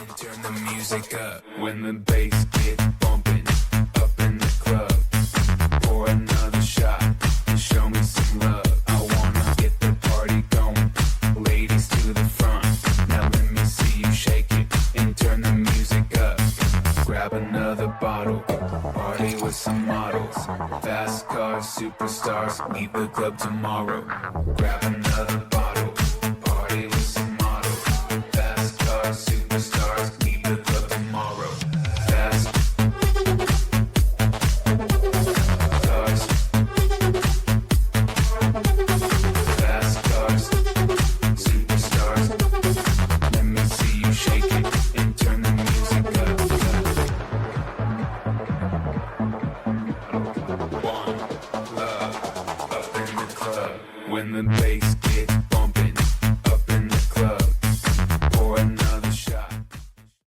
Turn the music up when the bass gets bumping up in the club. Pour another shot and show me some love. I wanna get the party going, ladies to the front. Now let me see you shake it and turn the music up. Grab another bottle, party with some models. Fast cars, superstars, leave the club tomorrow. Grab another bottle, party with some models. Fast cars, superstars,